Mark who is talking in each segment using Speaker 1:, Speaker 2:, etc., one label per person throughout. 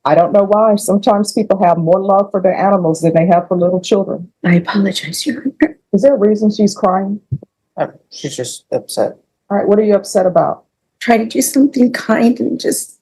Speaker 1: I don't know why. Sometimes people have more love for their animals than they have for little children.
Speaker 2: I apologize, Your Honor.
Speaker 1: Is there a reason she's crying?
Speaker 3: She's just upset.
Speaker 1: All right, what are you upset about?
Speaker 2: Try to do something kind and just...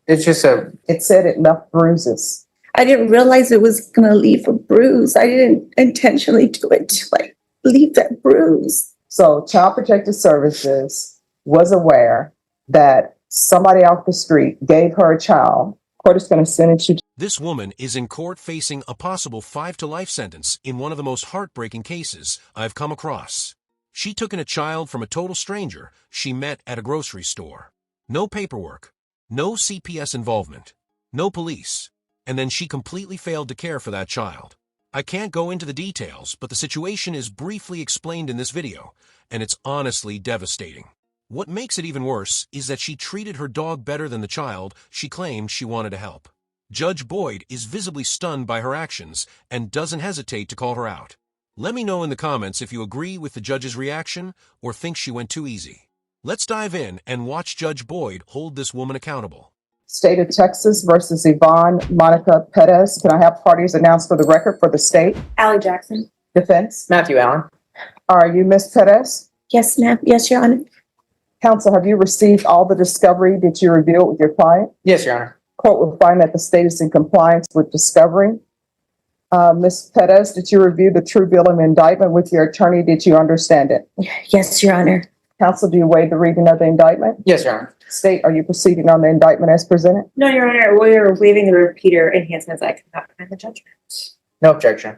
Speaker 3: It's just
Speaker 1: It said it left bruises.
Speaker 2: I didn't realize it was going to leave a bruise. I didn't intentionally do it to leave that bruise.
Speaker 1: So Child Protective Services was aware that somebody off the street gave her a child. Court is going to sentence you.
Speaker 4: This woman is in court facing a possible 5 to life sentence in one of the most heartbreaking cases I've come across. She took in a child from a total stranger she met at a grocery store. No paperwork, no CPS involvement, no police, and then she completely failed to care for that child. I can't go into the details, but the situation is briefly explained in this video, and it's honestly devastating. What makes it even worse is that she treated her dog better than the child she claimed she wanted to help. Judge Boyd is visibly stunned by her actions and doesn't hesitate to call her out. Let me know in the comments if you agree with the judge's reaction or think she went too easy. Let's dive in and watch Judge Boyd hold this woman accountable.
Speaker 1: State of Texas versus Yvonne Monica Perez. Can I have parties announced for the record for the state?
Speaker 5: Allie Jackson.
Speaker 1: Defense?
Speaker 3: Matthew Allen.
Speaker 1: Are you Miss Perez?
Speaker 2: Yes, ma'am. Yes, Your Honor.
Speaker 1: Counsel, have you received all the discovery that you revealed with your client?
Speaker 3: Yes, Your Honor.
Speaker 1: Court will find that the state is in compliance with discovery. Ms. Perez, did you review the true bill of indictment with your attorney? Did you understand it?
Speaker 2: Yes, Your Honor.
Speaker 1: Counsel, do you waive the reading of the indictment?
Speaker 3: Yes, Your Honor.
Speaker 1: State, are you proceeding on the indictment as presented?
Speaker 5: No, Your Honor, we are waiving the repeater enhancements. I cannot find the judgment.
Speaker 3: No objection.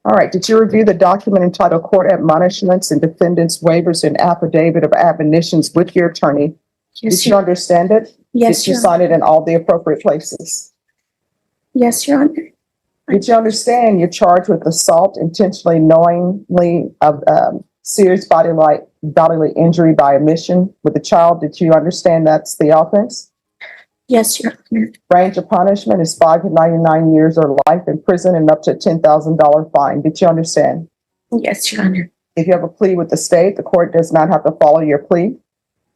Speaker 1: All right. Did you review the document entitled Court Admonishments and Defendants' Waivers and Affidavit of Admonitions with your attorney?
Speaker 2: Yes,
Speaker 1: Did you understand it?
Speaker 2: Yes,
Speaker 1: Did you
Speaker 2: Your
Speaker 1: sign it in all the appropriate places?
Speaker 2: Yes, Your Honor.
Speaker 1: Did you understand you're charged with assault intentionally, knowingly of serious bodily injury by omission with a child? Did you understand that's the offense?
Speaker 2: Yes, Your Honor.
Speaker 1: Range of punishment is 5 to 99 years or life in prison and up to a $10,000 fine. Did you understand?
Speaker 2: Yes, Your Honor.
Speaker 1: If you have a plea with the state, the court does not have to follow your plea.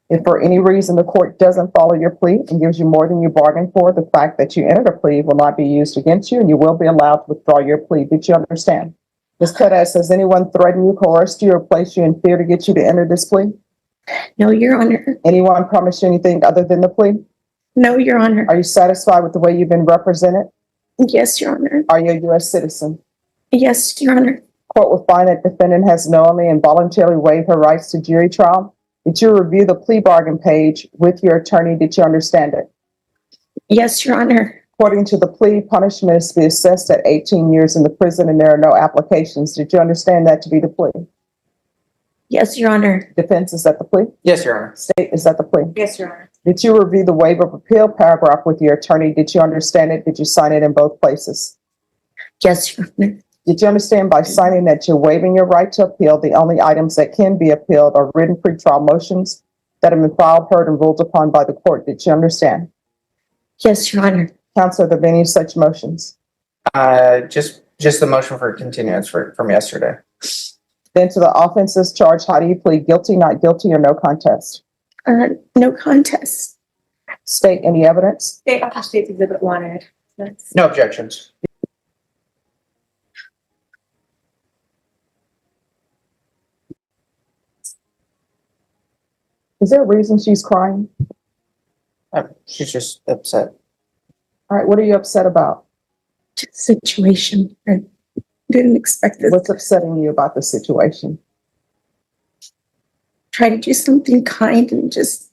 Speaker 1: If for any reason the court doesn't follow your plea and gives you more than you bargained for, the fact that you entered a plea will not be used against you and you will be allowed to withdraw your plea. Did you understand? Ms. Perez, has anyone threatened you, coerced you, or placed you in fear to get you to enter this plea?
Speaker 2: No, Your Honor.
Speaker 1: Anyone promised you anything other than the plea?
Speaker 2: No, Your Honor.
Speaker 1: Are you satisfied with the way you've been represented?
Speaker 2: Yes, Your Honor.
Speaker 1: Are you a U.S. citizen?
Speaker 2: Yes, Your Honor.
Speaker 1: Court will find that defendant has knowingly and voluntarily waived her rights to jury trial. Did you review the plea bargain page with your attorney? Did you understand it?
Speaker 2: Yes, Your Honor.
Speaker 1: According to the plea, punishment is to be assessed at 18 years in the prison and there are no applications. Did you understand that to be the plea?
Speaker 2: Yes, Your Honor.
Speaker 1: Defense, is that the plea?
Speaker 3: Yes, Your Honor.
Speaker 1: State, is that the plea?
Speaker 5: Yes, Your Honor.
Speaker 1: Did you review the waiver of appeal paragraph with your attorney? Did you understand it? Did you sign it in both places?
Speaker 2: Yes, Your Honor.
Speaker 1: Did you understand by signing that you're waiving your right to appeal, the only items that can be appealed are written pretrial motions that have been filed, heard, and ruled upon by the court? Did you understand?
Speaker 2: Yes, Your Honor.
Speaker 1: Counsel, have there been any such motions?
Speaker 3: Just the motion for continuance from yesterday.
Speaker 1: Then to the offenses charged, how do you plead? Guilty, not guilty, or no contest?
Speaker 2: No contest.
Speaker 1: State, any evidence?
Speaker 5: State Officer States Exhibit 1.
Speaker 3: No objections.
Speaker 1: Is there a reason she's crying?
Speaker 3: She's just upset.
Speaker 1: All right, what are you upset about?
Speaker 2: Just situation. I didn't expect this.
Speaker 1: What's upsetting you about the situation?
Speaker 2: Try to do something kind and just...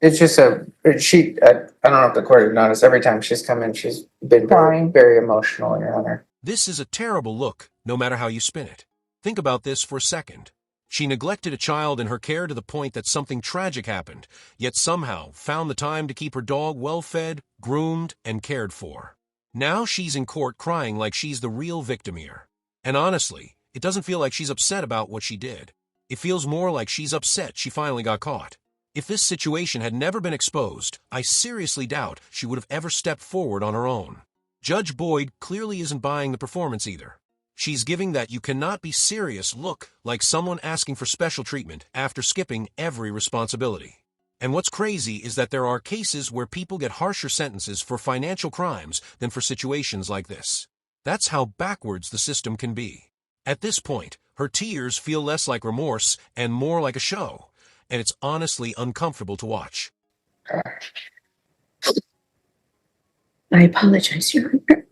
Speaker 3: It's just I don't know if the court has noticed, every time she's come in, she's been very, very emotional, Your Honor.
Speaker 4: This is a terrible look, no matter how you spin it. Think about this for a second. She neglected a child in her care to the point that something tragic happened, yet somehow found the time to keep her dog well-fed, groomed, and cared for. Now she's in court crying like she's the real victim here. And honestly, it doesn't feel like she's upset about what she did. It feels more like she's upset she finally got caught. If this situation had never been exposed, I seriously doubt she would have ever stepped forward on her own. Judge Boyd clearly isn't buying the performance either. She's giving that you cannot be serious look like someone asking for special treatment after skipping every responsibility. And what's crazy is that there are cases where people get harsher sentences for financial crimes than for situations like this. That's how backwards the system can be. At this point, her tears feel less like remorse and more like a show, and it's honestly uncomfortable to watch.
Speaker 2: I apologize, Your Honor.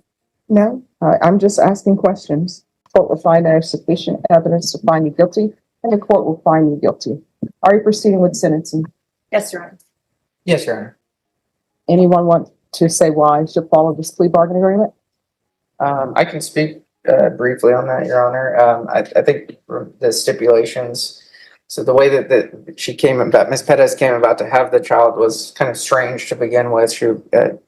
Speaker 1: No, I'm just asking questions. Court will find there is sufficient evidence to find you guilty, and the court will find you guilty. Are you proceeding with sentencing?
Speaker 5: Yes, Your Honor.
Speaker 3: Yes, Your Honor.
Speaker 1: Anyone want to say why should follow this plea bargaining agreement?
Speaker 3: I can speak briefly on that, Your Honor. I think the stipulations, so the way that she came about, Ms. Perez came about to have the child was kind of strange to begin with. She,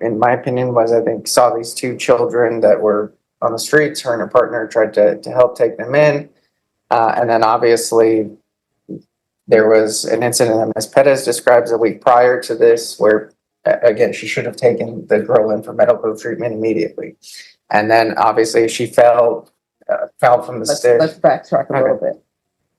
Speaker 3: in my opinion, I think, saw these two children that were on the streets. Her and her partner tried to help take them in. And then obviously there was an incident that Ms. Perez describes a week prior to this where, again, she should have taken the girl in for medical treatment immediately. And then obviously she fell from the stairs.
Speaker 1: Let's backtrack a little bit,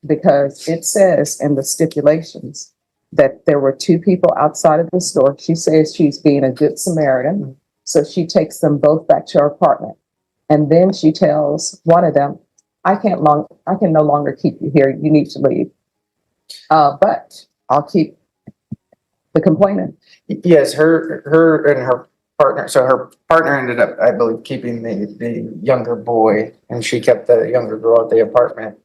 Speaker 1: because it says in the stipulations that there were two people outside of the store. She says she's being a good Samaritan, so she takes them both back to her apartment. And then she tells one of them, I can no longer keep you here. You need to leave. But I'll keep the complainant.
Speaker 3: Yes, her and her partner. So her partner ended up, I believe, keeping the younger boy, and she kept the younger girl at the apartment.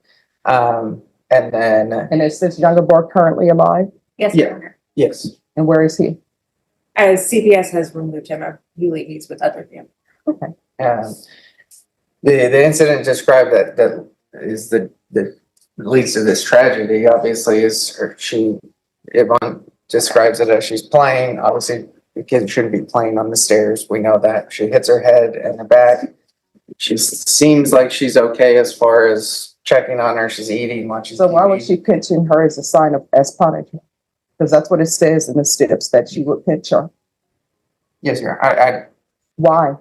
Speaker 3: And then,
Speaker 1: And is this younger boy currently alive?
Speaker 5: Yes,
Speaker 3: Yeah.
Speaker 5: Your Honor.
Speaker 3: yes,
Speaker 1: And where is he?
Speaker 5: As CPS has removed him, he's with other family.
Speaker 1: Okay.
Speaker 3: the incident described that is the leads to this tragedy. Obviously, Yvonne describes it as she's playing. Obviously, the kid shouldn't be playing on the stairs. We know that. She hits her head and the back. She seems like she's okay as far as checking on her. She's eating, watching
Speaker 1: So why
Speaker 3: TV.
Speaker 1: would she pinching her as a sign of as punishment? Because that's what it says in the steps, that she would pinch her.
Speaker 3: Yes, Your Honor.
Speaker 1: Why?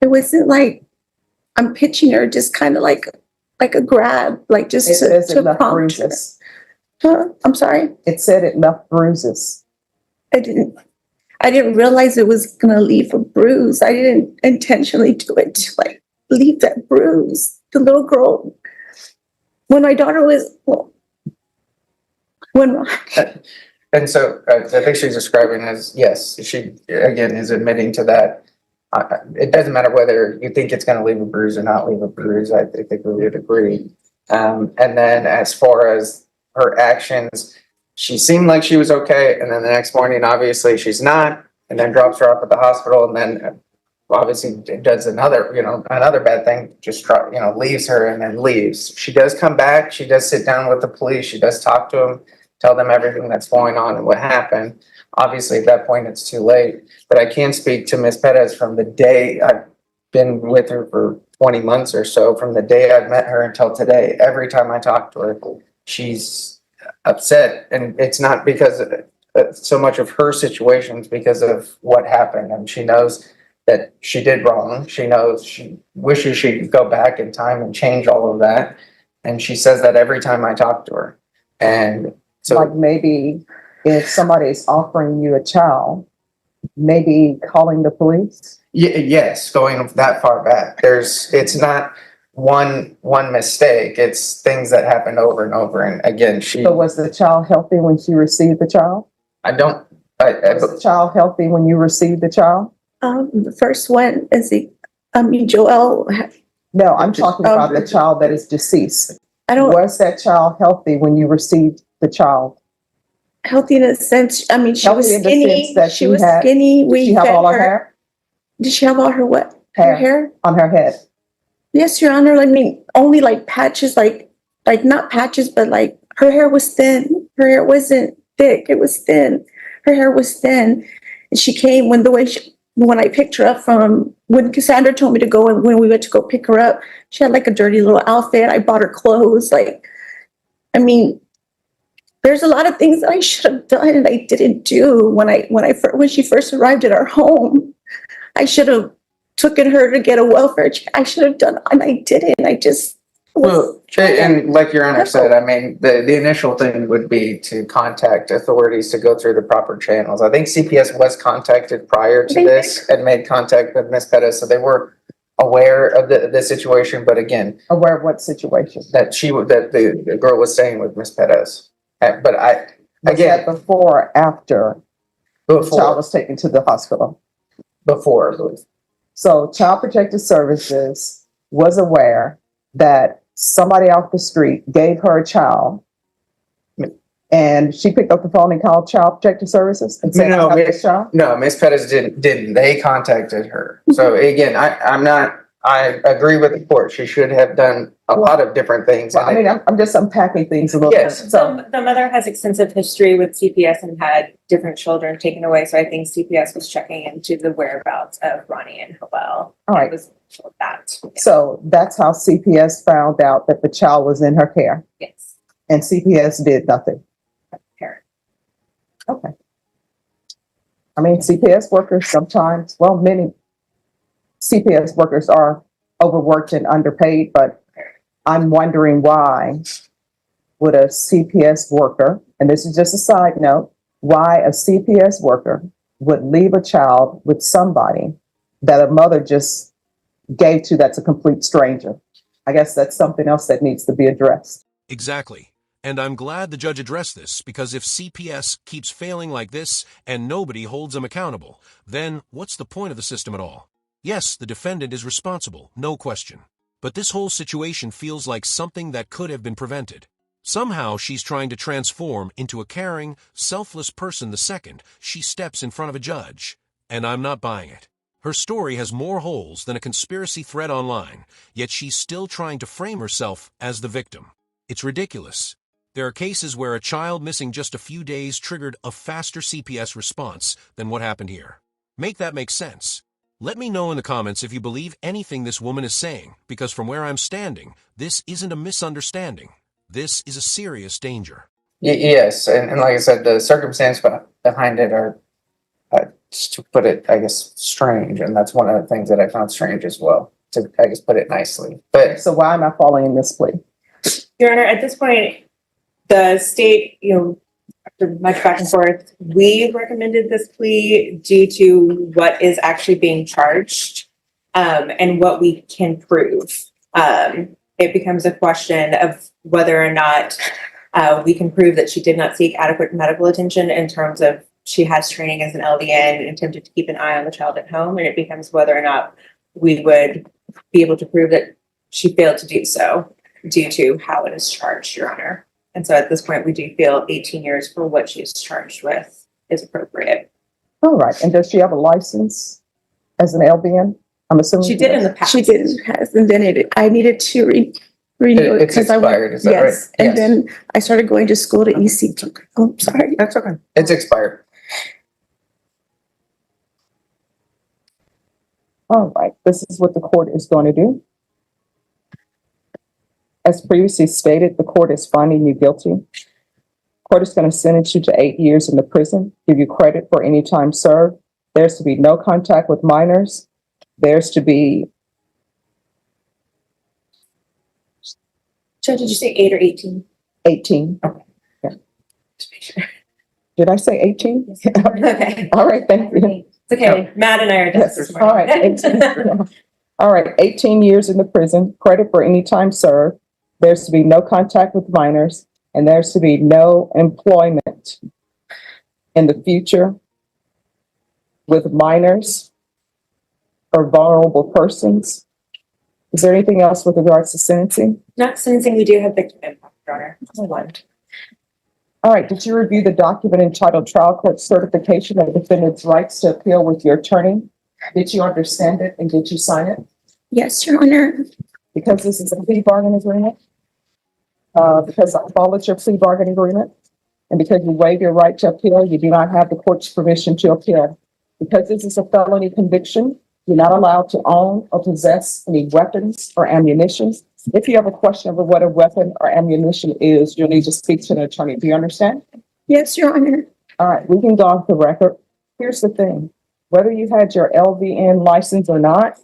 Speaker 2: It wasn't like I'm pitching her, just kind of like a grab, like just
Speaker 1: It says it
Speaker 2: to
Speaker 1: left
Speaker 2: prompt her.
Speaker 1: bruises.
Speaker 2: Huh? I'm sorry.
Speaker 1: It said it left bruises.
Speaker 2: I didn't realize it was gonna leave a bruise. I didn't intentionally do it to like leave that bruise. The little girl, when my daughter was,
Speaker 3: And so I think she's describing as, yes, she again is admitting to that. It doesn't matter whether you think it's going to leave a bruise or not leave a bruise. I think we would agree. And then as far as her actions, she seemed like she was okay. And then the next morning, obviously she's not, and then drops her off at the hospital. And then obviously does another bad thing, just leaves her and then leaves. She does come back. She does sit down with the police. She does talk to them, tell them everything that's going on and what happened. Obviously, at that point, it's too late. But I can speak to Ms. Perez from the day I've been with her for 20 months or so, from the day I've met her until today. Every time I talk to her, she's upset. And it's not because of so much of her situation, it's because of what happened. And she knows that she did wrong. She knows, she wishes she could go back in time and change all of that. And she says that every time I talk to her. And so,
Speaker 1: Like maybe if somebody's offering you a child, maybe calling the police.
Speaker 3: yes, going that far back. It's not one mistake. It's things that happen over and over. And again,
Speaker 1: So was the child healthy when she received the child? Was the child healthy when you received the child?
Speaker 2: the first one is Joel.
Speaker 1: No, I'm talking about the child that is deceased. Was that child healthy when you received the child?
Speaker 2: Healthy in a sense. I mean, she was
Speaker 1: Healthy in the
Speaker 2: skinny.
Speaker 1: sense that
Speaker 2: She was skinny.
Speaker 1: Did she have all her hair?
Speaker 2: Did she have all her what? Her hair?
Speaker 1: On her head.
Speaker 2: Yes, Your Honor. I mean, only like patches, like not patches, but like her hair was thin. Her hair wasn't thick. It was thin. Her hair was thin. And she came when I picked her up when Cassandra told me to go, and when we went to go pick her up, she had like a dirty little outfit. I bought her clothes. There's a lot of things that I should have done and I didn't do when she first arrived at our home. I should have taken her to get a welfare check. I should have done, and I didn't.
Speaker 3: Well, and like Your Honor said, I mean, the initial thing would be to contact authorities to go through the proper channels. I think CPS was contacted prior to this and made contact with Ms. Pettis, so they were aware of the situation, but again,
Speaker 1: Aware of what situation?
Speaker 3: that the girl was staying with Ms. Pettis. But
Speaker 1: Was
Speaker 3: again,
Speaker 1: that before or after the child
Speaker 3: before,
Speaker 1: was taken to the hospital?
Speaker 3: before, I believe.
Speaker 1: So Child Protective Services was aware that somebody off the street gave her a child, and she picked up the phone and called Child Protective Services and said,
Speaker 3: No,
Speaker 1: "I have this child."
Speaker 3: No, Ms. Pettis didn't. They contacted her. So again, I agree with the court. She should have done a lot of different things.
Speaker 1: Well, I mean, I'm just unpacking things a little bit.
Speaker 3: Yes.
Speaker 1: So,
Speaker 5: The mother has extensive history with CPS and had different children taken away, so I think CPS was checking into the whereabouts of Ronnie and Howell.
Speaker 1: all right.
Speaker 5: It was that.
Speaker 1: So that's how CPS found out that the child was in her care,
Speaker 5: Yes.
Speaker 1: and CPS did nothing.
Speaker 5: Parent.
Speaker 1: Okay. I mean, CPS workers sometimes, well, many CPS workers are overworked and underpaid, but I'm wondering why would a CPS worker, and this is just a side note, why a CPS worker would leave a child with somebody that a mother just gave to that's a complete stranger. I guess that's something else that needs to be addressed.
Speaker 4: Exactly. And I'm glad the judge addressed this, because if CPS keeps failing like this and nobody holds them accountable, then what's the point of the system at all? Yes, the defendant is responsible, no question. But this whole situation feels like something that could have been prevented. Somehow she's trying to transform into a caring, selfless person the second she steps in front of a judge. And I'm not buying it. Her story has more holes than a conspiracy thread online, yet she's still trying to frame herself as the victim. It's ridiculous. There are cases where a child missing just a few days triggered a faster CPS response than what happened here. Make that make sense. Let me know in the comments if you believe anything this woman is saying, because from where I'm standing, this isn't a misunderstanding. This is a serious danger.
Speaker 3: Yes, and like I said, the circumstance behind it are, to put it, I guess, strange, and that's one of the things that I found strange as well, to, I guess, put it nicely. But
Speaker 1: So why am I following this plea?
Speaker 5: Your Honor, at this point, the state, after much back and forth, we recommended this plea due to what is actually being charged, and what we can prove. It becomes a question of whether or not we can prove that she did not seek adequate medical attention in terms of she has training as an LVN and attempted to keep an eye on the child at home, and it becomes whether or not we would be able to prove that she failed to do so due to how it is charged, Your Honor. And so at this point, we do feel 18 years for what she is charged with is appropriate.
Speaker 1: All right. And does she have a license as an LVN? I'm assuming
Speaker 5: She did in the past.
Speaker 2: She did in the past, and then I needed to renew it.
Speaker 3: it's
Speaker 2: 'cause I went-
Speaker 3: expired, is that right?
Speaker 2: Yes, and
Speaker 3: Yes.
Speaker 2: then I started going to school to EC. Oh, sorry.
Speaker 3: That's okay. It's expired.
Speaker 1: All right, this is what the court is going to do. As previously stated, the court is finding you guilty. Court is going to sentence you to 8 years in the prison, give you credit for any time served. There's to be no contact with minors. There's to be,
Speaker 5: Judge, did you say 8 or 18?
Speaker 1: 18. Yeah.
Speaker 5: Just make sure.
Speaker 1: Did I say 18?
Speaker 5: Okay.
Speaker 1: All right, thank you.
Speaker 5: It's okay. Matt and I are
Speaker 1: Yes,
Speaker 5: this
Speaker 1: all right.
Speaker 5: morning.
Speaker 1: 18. All right, 18 years in the prison, credit for any time served. There's to be no contact with minors, and there's to be no employment in the future with minors or vulnerable persons. Is there anything else with regards to sentencing?
Speaker 5: Not sentencing, we do have victim impact, Your Honor. Only one.
Speaker 1: All right, did you review the document entitled Trial Court Certification of Defendant's Rights to Appeal with your attorney? Did you understand it and did you sign it?
Speaker 2: Yes, Your Honor.
Speaker 1: Because this is a plea bargaining agreement? Because I followed your plea bargaining agreement? And because you waive your right to appeal, you do not have the court's permission to appeal. Because this is a felony conviction, you're not allowed to own or possess any weapons or ammunition. If you have a question over what a weapon or ammunition is, you'll need to speak to an attorney. Do you understand?
Speaker 2: Yes, Your Honor.
Speaker 1: All right, we can go off the record. Here's the thing. Whether you had your LVN license or not,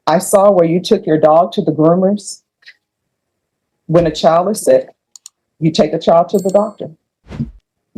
Speaker 1: I saw where you took your dog to the groomers When a child is sick, you take the child to the doctor.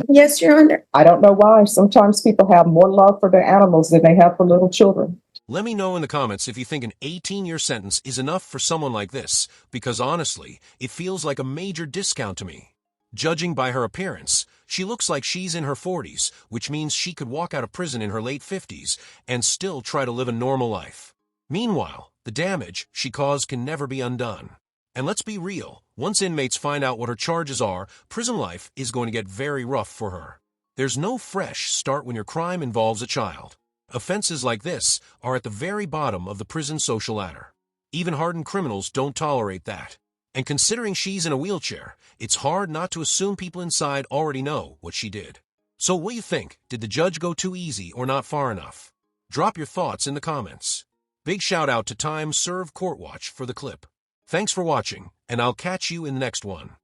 Speaker 2: Yes, Your Honor.
Speaker 1: I don't know why. Sometimes people have more love for their animals than they have for little children.
Speaker 4: Let me know in the comments if you think an 18-year sentence is enough for someone like this, because honestly, it feels like a major discount to me. Judging by her appearance, she looks like she's in her 40s, which means she could walk out of prison in her late 50s and still try to live a normal life. Meanwhile, the damage she caused can never be undone. And let's be real, once inmates find out what her charges are, prison life is going to get very rough for her. There's no fresh start when your crime involves a child. Offenses like this are at the very bottom of the prison social ladder. Even hardened criminals don't tolerate that. And considering she's in a wheelchair, it's hard not to assume people inside already know what she did. So what do you think? Did the judge go too easy or not far enough? Drop your thoughts in the comments. Big shout out to Time Serve Court Watch for the clip. Thanks for watching, and I'll catch you in the next one.